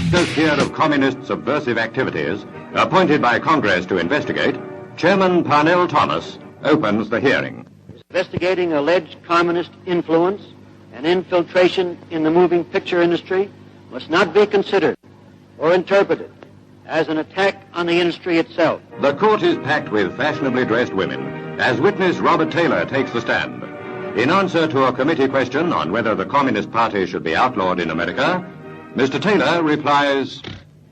actors here of communist subversive activities, appointed by Congress to investigate, Chairman Parnell Thomas opens the hearing. Investigating alleged communist influence and infiltration in the moving picture industry must not be considered or interpreted as an attack on the industry itself. The court is packed with fashionably dressed women as witness Robert Taylor takes the stand. In answer to a committee question on whether the Communist Party should be outlawed in America, Mr. Taylor replies,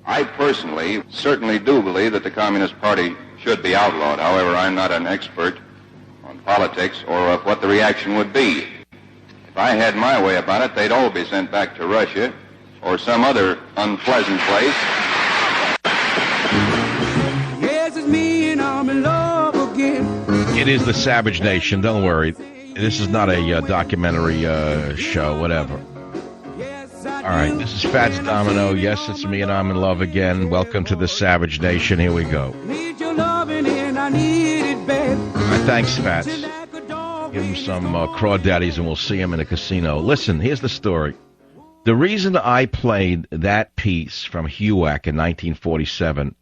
I personally certainly do believe that the Communist Party should be outlawed. However, I'm not an expert on politics or of what the reaction would be. If I had my way about it, they'd all be sent back to Russia or some other unpleasant place. Yes, it's me and I'm in love again. It is the Savage Nation. Don't worry. This is not a documentary show, whatever. All right, this is Fats Domino. Yes, it's me and I'm in love again. Welcome to the Savage Nation. Here we go. Need your loving and I need it bad. All right, thanks, Fats. Give him some crawdaddies and we'll see him in a casino. Listen, here's the story. The reason I played that piece from Huac in 1947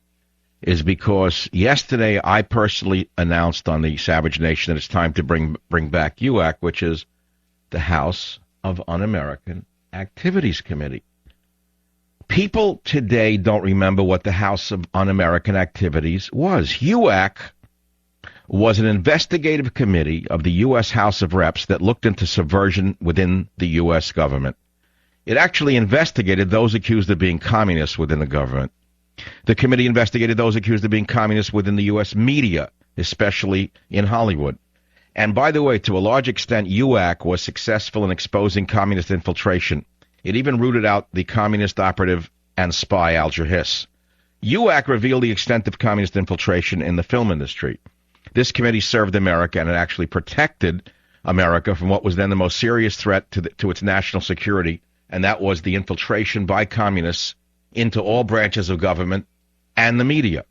is because yesterday I personally announced on the Savage Nation that it's time to bring back Huac, which is the House of Un-American Activities Committee. People today don't remember what the House of Un-American Activities was. Huac was an investigative committee of the U.S. House of Reps that looked into subversion within the U.S. government. It actually investigated those accused of being communists within the government. The committee investigated those accused of being communists within the U.S. media, especially in Hollywood. And by the way, to a large extent, UAC was successful in exposing communist infiltration. It even rooted out the communist operative and spy Alger Hiss. UAC revealed the extent of communist infiltration in the film industry. This committee served America, and it actually protected America from what was then the most serious threat to its national security, and that was the infiltration by communists into all branches of government and the media.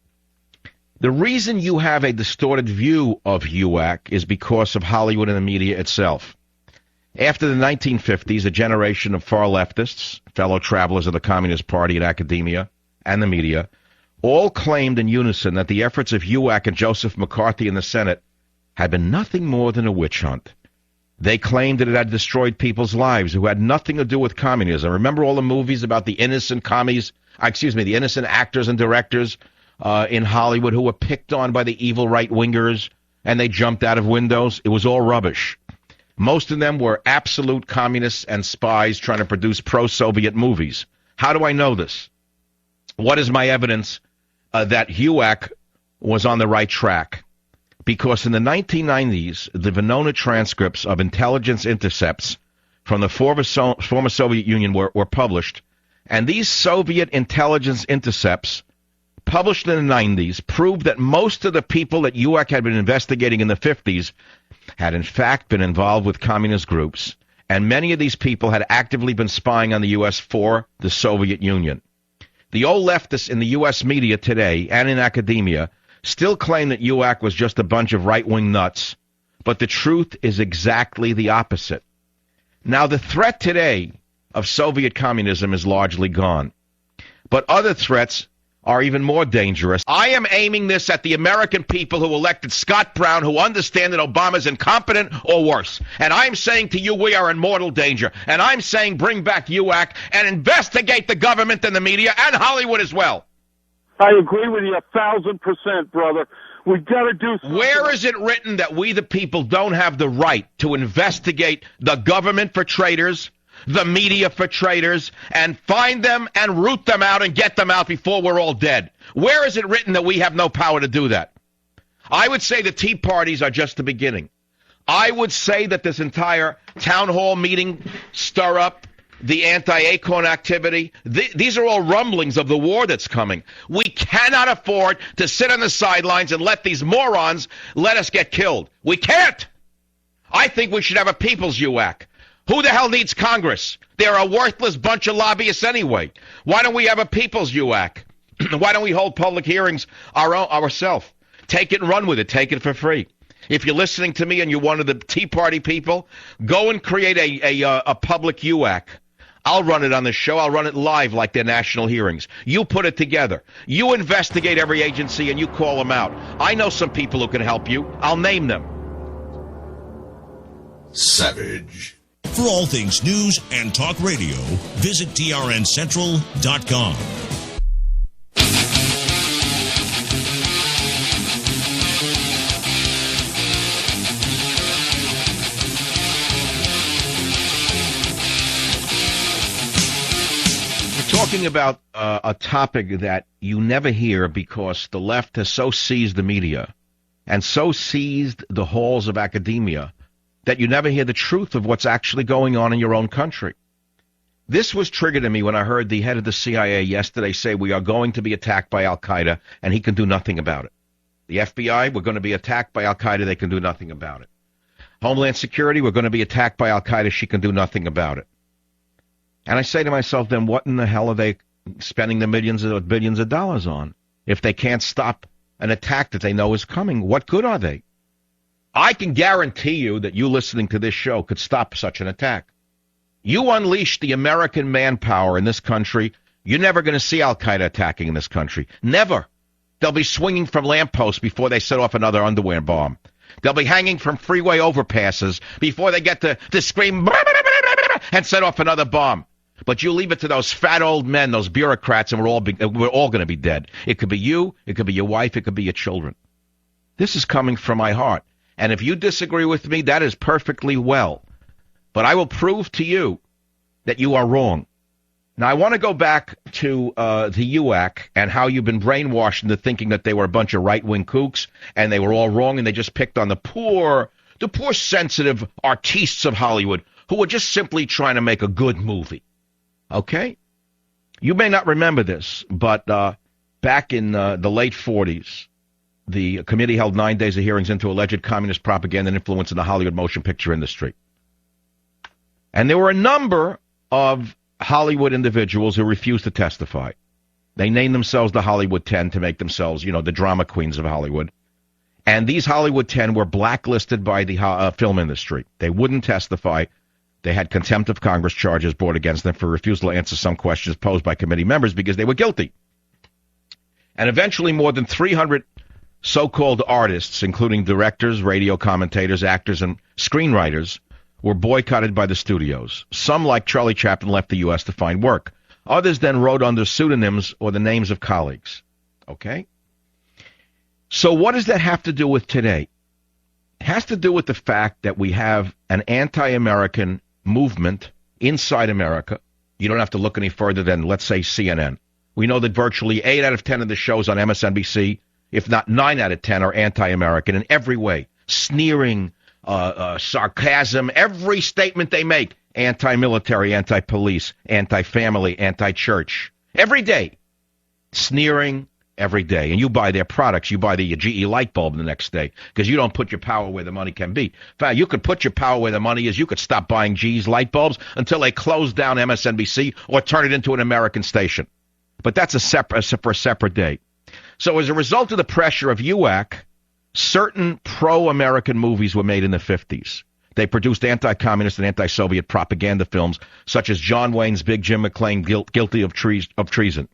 The reason you have a distorted view of UAC is because of Hollywood and the media itself. After the 1950s, a generation of far leftists, fellow travelers of the Communist Party and academia and the media, all claimed in unison that the efforts of UAC and Joseph McCarthy in the Senate had been nothing more than a witch hunt. They claimed that it had destroyed people's lives who had nothing to do with communism. Remember all the movies about the innocent the innocent actors and directors in Hollywood who were picked on by the evil right-wingers and they jumped out of windows? It was all rubbish. Most of them were absolute communists and spies trying to produce pro-Soviet movies. How do I know this? What is my evidence that HUAC was on the right track? Because in the 1990s, the Venona transcripts of intelligence intercepts from the former Soviet Union were published, and these Soviet intelligence intercepts published in the 90s proved that most of the people that UAC had been investigating in the 50s had in fact been involved with communist groups, and many of these people had actively been spying on the U.S. for the Soviet Union. The old leftists in the U.S. media today and in academia still claim that UAC was just a bunch of right-wing nuts, but the truth is exactly the opposite. Now, the threat today of Soviet communism is largely gone, but other threats are even more dangerous. I am aiming this at the American people who elected Scott Brown, who understand that Obama's incompetent or worse. And I'm saying to you, we are in mortal danger. And I'm saying bring back UAC and investigate the government and the media and Hollywood as well. I agree with you 1,000%, brother. We got to do something. Where is it written that we the people don't have the right to investigate the government for traitors, the media for traitors, and find them and root them out and get them out before we're all dead? Where is it written that we have no power to do that? I would say the Tea Parties are just the beginning. I would say that this entire town hall meeting stir-up, the anti-ACORN activity, these are all rumblings of the war that's coming. We cannot afford to sit on the sidelines and let these morons let us get killed. We can't. I think we should have a people's UAC. Who the hell needs Congress? They're a worthless bunch of lobbyists anyway. Why don't we have a people's UAC? Why don't we hold public hearings ourselves? Take it and run with it. Take it for free. If you're listening to me and you're one of the Tea Party people, go and create a public UAC. I'll run it on the show. I'll run it live like their national hearings. You put it together. You investigate every agency and you call them out. I know some people who can help you. I'll name them. Savage. For all things news and talk radio, visit trncentral.com. Talking about a topic that you never hear because the left has so seized the media and so seized the halls of academia that you never hear the truth of what's actually going on in your own country. This was triggered in me when I heard the head of the CIA yesterday say we are going to be attacked by al-Qaeda and he can do nothing about it. The FBI, we're going to be attacked by al-Qaeda, they can do nothing about it. Homeland Security, we're going to be attacked by al-Qaeda, she can do nothing about it. And I say to myself, then what in the hell are they spending the millions or billions of dollars on? If they can't stop an attack that they know is coming, what good are they? I can guarantee you that you listening to this show could stop such an attack. You unleash the American manpower in this country, you're never going to see al-Qaeda attacking in this country. Never. They'll be swinging from lampposts before they set off another underwear bomb. They'll be hanging from freeway overpasses before they get to scream and set off another bomb. But you leave it to those fat old men, those bureaucrats, and we're all going to be dead. It could be you, it could be your wife, it could be your children. This is coming from my heart. And if you disagree with me, that is perfectly well. But I will prove to you that you are wrong. Now, I want to go back to the Huac and how you've been brainwashed into thinking that they were a bunch of right-wing kooks and they were all wrong and they just picked on the poor sensitive artistes of Hollywood who were just simply trying to make a good movie. Okay? You may not remember this, but back in the late 40s, the committee held 9 days of hearings into alleged communist propaganda and influence in the Hollywood motion picture industry. And there were a number of Hollywood individuals who refused to testify. They named themselves the Hollywood 10 to make themselves, the drama queens of Hollywood. And these Hollywood 10 were blacklisted by the film industry. They wouldn't testify. They had contempt of Congress charges brought against them for refusal to answer some questions posed by committee members because they were guilty. And eventually more than 300 so-called artists, including directors, radio commentators, actors, and screenwriters, were boycotted by the studios. Some, like Charlie Chaplin, left the U.S. to find work. Others then wrote under pseudonyms or the names of colleagues. Okay? So what does that have to do with today? It has to do with the fact that we have an anti-American movement inside America. You don't have to look any further than, let's say, CNN. We know that virtually 8 out of 10 of the shows on MSNBC, if not 9 out of 10, are anti-American in every way. Sneering, sarcasm, every statement they make, anti-military, anti-police, anti-family, anti-church. Every day. Sneering every day. And you buy their products. You buy the GE light bulb the next day because you don't put your power where the money can be. In fact, you could put your power where the money is. You could stop buying GE's light bulbs until they close down MSNBC or turn it into an American station. But that's for a separate day. So as a result of the pressure of Huac, certain pro-American movies were made in the 50s. They produced anti-communist and anti-Soviet propaganda films such as John Wayne's Big Jim McClane Guilty of Treason.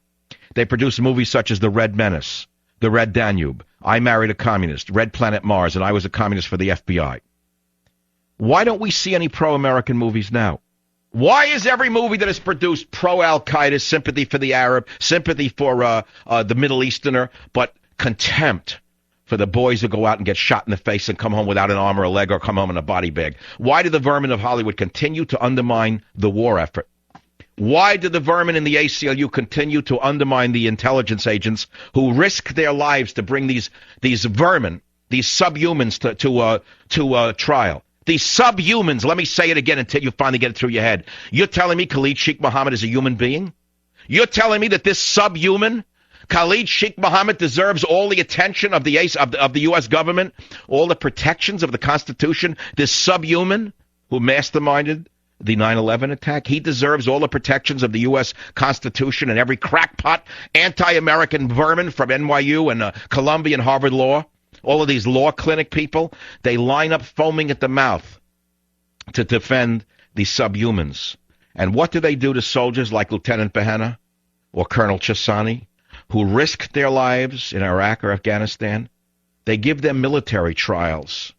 They produced movies such as The Red Menace, The Red Danube, I Married a Communist, Red Planet Mars, and I Was a Communist for the FBI. Why don't we see any pro-American movies now? Why is every movie that is produced pro-Al-Qaeda, sympathy for the Arab, sympathy for the Middle Easterner, but contempt for the boys who go out and get shot in the face and come home without an arm or a leg or come home in a body bag? Why do the vermin of Hollywood continue to undermine the war effort? Why do the vermin in the ACLU continue to undermine the intelligence agents who risk their lives to bring these vermin, these subhumans to trial? These subhumans, let me say it again until you finally get it through your head. You're telling me Khalid Sheikh Mohammed is a human being? You're telling me that this subhuman, Khalid Sheikh Mohammed, deserves all the attention of the U.S. government, all the protections of the Constitution? This subhuman who masterminded the 9/11 attack, he deserves all the protections of the U.S. Constitution and every crackpot anti-American vermin from NYU and Columbia and Harvard Law. All of these law clinic people, they line up foaming at the mouth to defend the subhumans. And what do they do to soldiers like Lieutenant Behena or Colonel Chasani, who risked their lives in Iraq or Afghanistan? They give them military trials.